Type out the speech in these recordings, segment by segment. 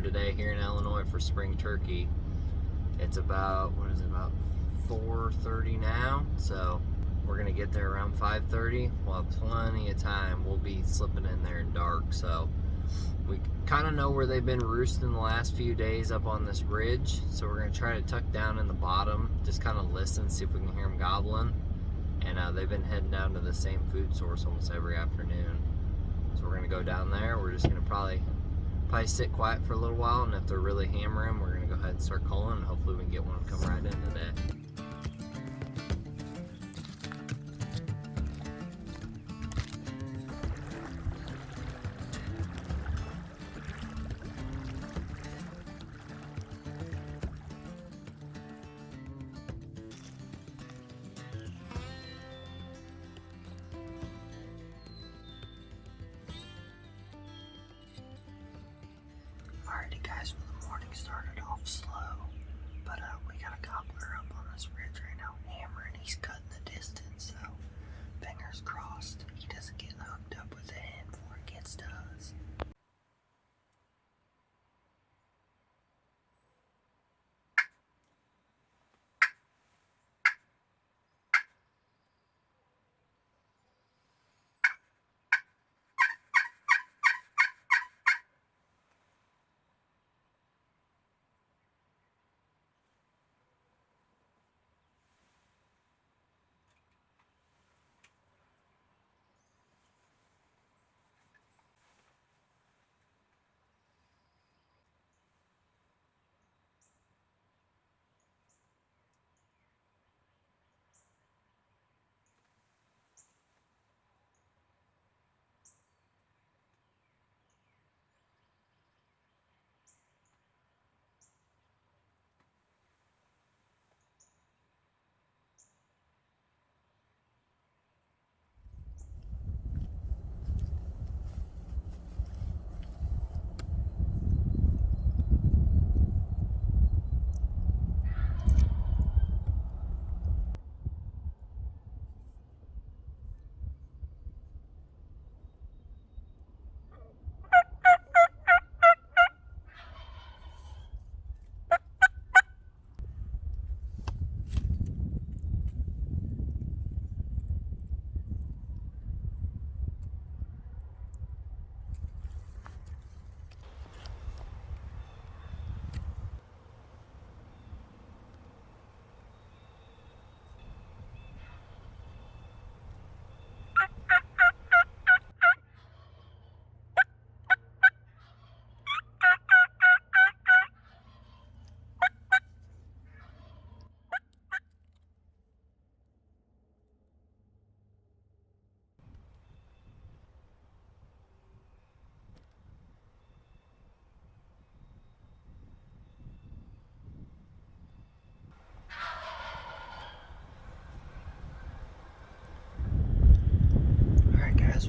dinner today here in Illinois for spring turkey. It's about, what is it, about 4:30 now, so we're gonna get there around 5:30. We'll have plenty of time. We'll be slipping in there in dark, so we kind of know where they've been roosting the last few days up on this ridge, so we're gonna try to tuck down in the bottom, just kind of listen, see if we can hear them gobbling. And they've been heading down to the same food source almost every afternoon, so we're gonna go down there. We're just gonna probably sit quiet for a little while, and if they're really hammering, we're gonna go ahead and start calling, and hopefully we can get one to come right in today. Alrighty guys, well, the morning started off slow, but we got a gobbler up on this ridge right now, hammering. He's cutting the distance, so fingers crossed he doesn't get hooked up with the hen before it gets to us.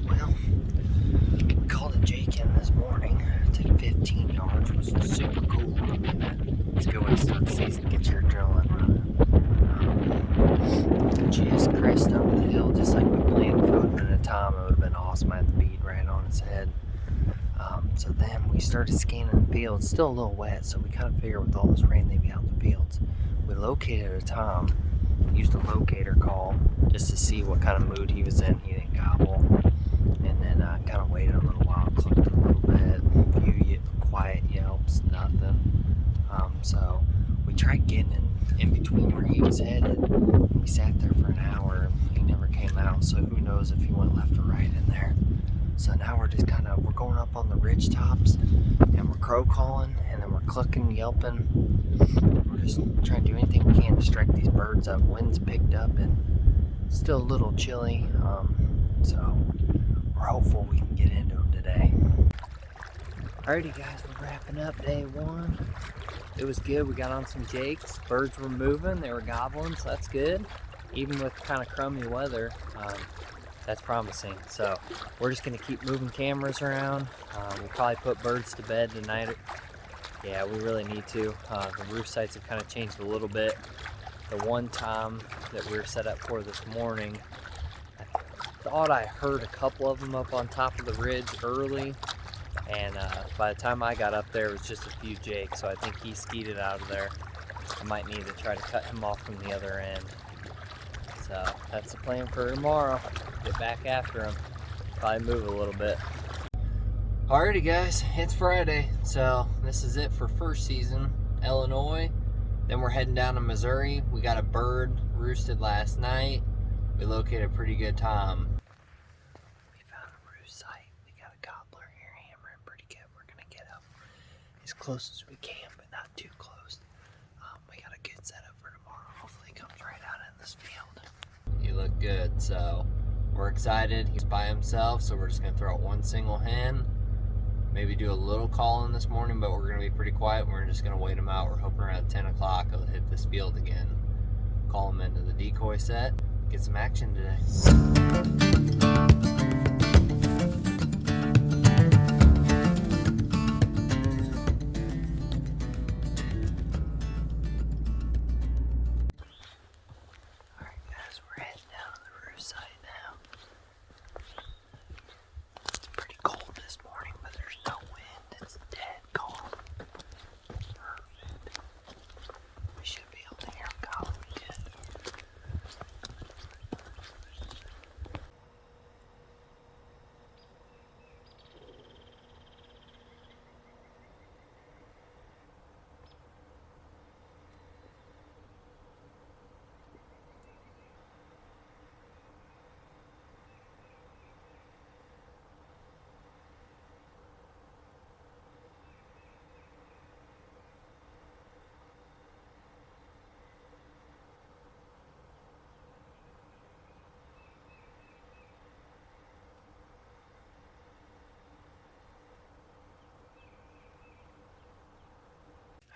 Well, we called a Jake in this morning. Took 15 yards, which was super cool. Let's go and start the season, get your adrenaline running. Just crest over the hill, just like we planned for a minute at a time. It would have been awesome. I had the bead right on his head. So then we started scanning the fields. Still a little wet, so we kind of figured with all this rain they'd be out in the fields. We located a tom, used a locator call just to see what kind of mood he was in. He didn't gobble. And then kind of waited a little while, clucked a little bit, a few quiet yelps, nothing. So we tried getting in between where he was headed. We sat there for an hour, and he never came out, so who knows if he went left or right in there. So now we're just we're going up on the ridge tops, and we're crow calling, and then we're clucking, yelping. We're just trying to do anything we can to strike these birds up. Wind's picked up, and still a little chilly, so we're hopeful we can get into them today. Alrighty guys, we're wrapping up day one. It was good. We got on some jakes. Birds were moving, they were gobbling, so that's good. Even with kind of crummy weather, that's promising. So we're just gonna keep moving cameras around. We'll probably put birds to bed tonight. Yeah, we really need to. The roof sites have kind of changed a little bit. The one time that we were set up for this morning, I thought I heard a couple of them up on top of the ridge early, And by the time I got up there, it was just a few jakes, so I think he skeeted out of there. I might need to try to cut him off from the other end. So that's the plan for tomorrow. Get back after him. Probably move a little bit. Alrighty guys, it's Friday, so this is it for first season, Illinois. Then we're heading down to Missouri. We got a bird roosted last night. We located a pretty good time. We found a roost site. We got a gobbler here hammering pretty good. We're gonna get up as close as we can, but not too close. We got a good setup for tomorrow. Hopefully he comes right out in this field. You look good, so we're excited. He's by himself, so we're just gonna throw out one single hen. Maybe do a little calling this morning, but we're gonna be pretty quiet. We're just gonna wait him out. We're hoping around 10 o'clock he'll hit this field again. Call him into the decoy set, get some action today. Alright guys, we're heading down to the roost site now. It's pretty cold this morning, but there's no wind. It's dead calm. Perfect. We should be able to hear him calling good.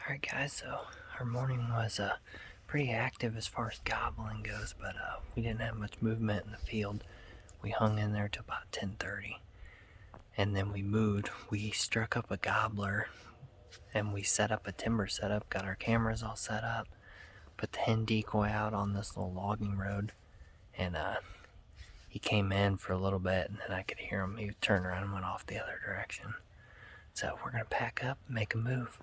Alright guys, so our morning was pretty active as far as gobbling goes, but we didn't have much movement in the field. We hung in there till about 10:30, and then we moved. We struck up a gobbler, and we set up a timber setup, got our cameras all set up, put the hen decoy out on this little logging road, and he came in for a little bit, and then I could hear him. He turned around and went off the other direction. So we're gonna pack up and make a move.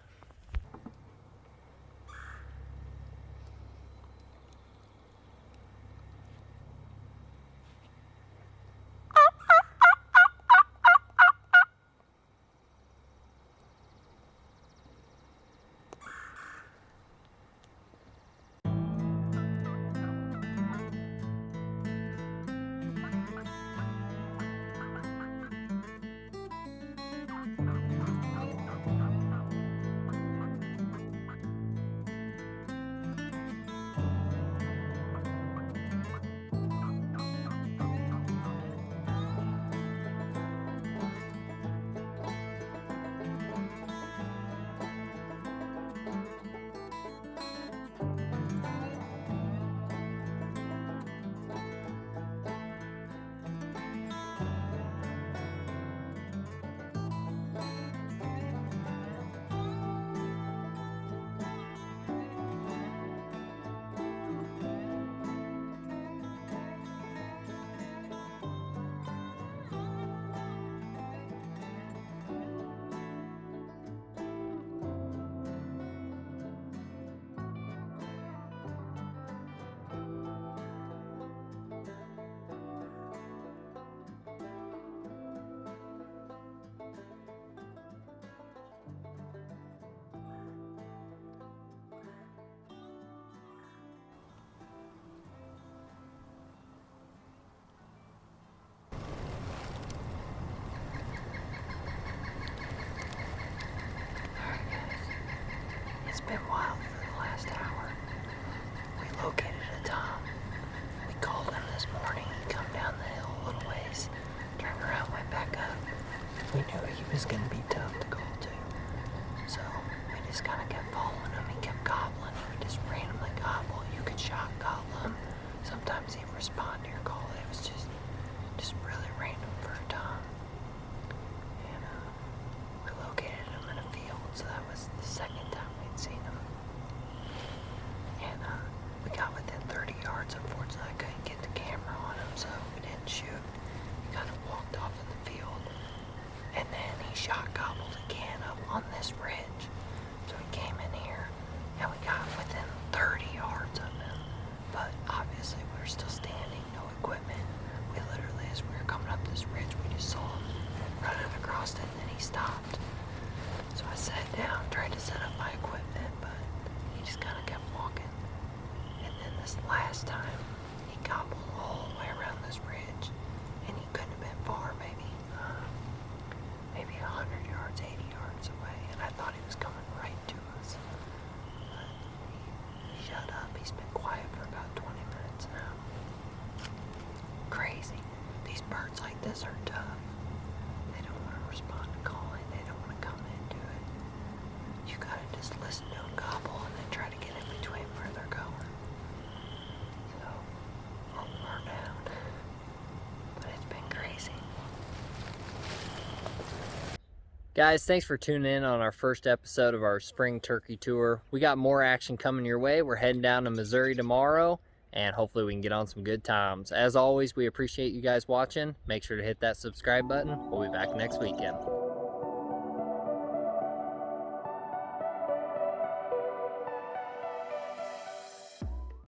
It's been wild for the last hour. We located a tom. We called him this morning. He come down the hill a little ways, turned around, went back up. We knew he was gonna be tough to call to. So we just kinda kept following him. He kept gobbling. He would just randomly gobble. You could shock gobble him. Sometimes he'd respond to your call. It was just really random for a tom. And we located him in a field, so that was the second time we'd seen him. And we got within 30 yards. Unfortunately, I couldn't get the camera on him, so we didn't shoot. He kind of walked off in the field, and then he shot this last time, he gobbled all the way around this ridge, and he couldn't have been far, maybe 100 yards, 80 yards away, and I thought he was coming right to us. But he shut up. He's been quiet for about 20 minutes now. Crazy. These birds like this are tough. They don't want to respond to calling. They don't want to come into it. You gotta just listen to them gobble and then try to get in between where they're going. So, I'll learn out. But it's been crazy. Guys, thanks for tuning in on our first episode of our spring turkey tour. We got more action coming your way. We're heading down to Missouri tomorrow, and hopefully we can get on some good times. As always, we appreciate you guys watching. Make sure to hit that subscribe button. We'll be back next weekend.